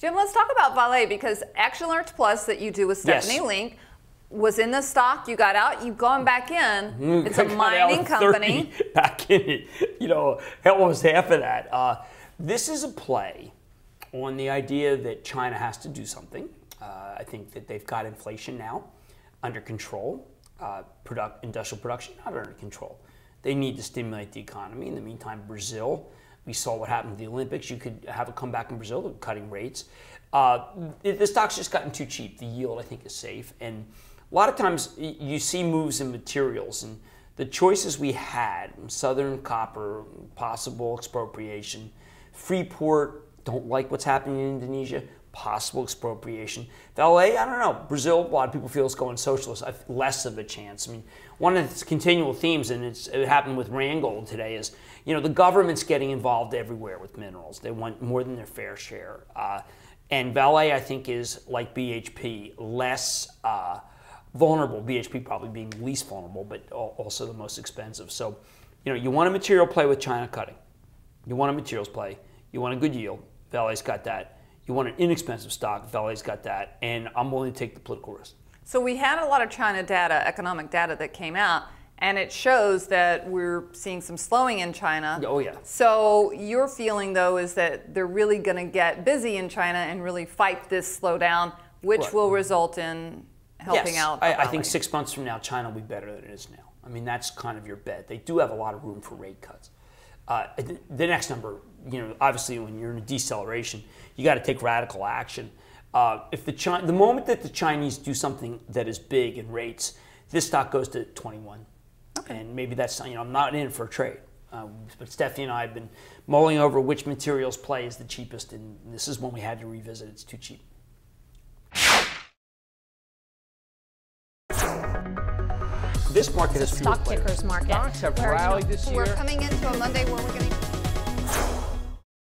Jim, let's talk about Vale, because Action Alerts Plus that you do with Stephanie Link was in the stock. You got out. You've gone back in. It's a mining company. Back in it. You know, almost half of that. This is a play on the idea that China has to do something. I think that they've got inflation now under control. Industrial production not under control. They need to stimulate the economy. In the meantime, Brazil, we saw what happened to the Olympics. You could have a comeback in Brazil. They're cutting rates. The stock's just gotten too cheap. The yield, I think, is safe. And a lot of times you see moves in materials. And the choices we had, Southern Copper, possible expropriation, Freeport, don't like what's happening in Indonesia, possible expropriation. Vale, I don't know. Brazil, a lot of people feel it's going socialist. Less of a chance. I mean, one of the continual themes, and it happened with Randgold today, is the government's getting involved everywhere with minerals. They want more than their fair share. And Vale, I think, is like BHP, less vulnerable. BHP probably being least vulnerable, but also the most expensive. So, you want a material play with China cutting. You want a materials play. You want a good yield. Vale's got that. You want an inexpensive stock. Vale's got that. And I'm willing to take the political risk. So we had a lot of China data, economic data that came out, and it shows that we're seeing some slowing in China. Oh, yeah. So your feeling, though, is that they're really going to get busy in China and really fight this slowdown, which will result in helping out. I think 6 months from now, China will be better than it is now. I mean, that's kind of your bet. They do have a lot of room for rate cuts. The next number, obviously when you're in a deceleration, you got to take radical action. If the moment that the Chinese do something that is big in rates, this stock goes to 21. Okay. And maybe that's, I'm not in it for a trade. But Stephanie and I have been mulling over which materials play is the cheapest, and this is one we had to revisit. It's too cheap. This market is stock pickers market. Stocks have rallied this year. We're coming into a Monday where we're going to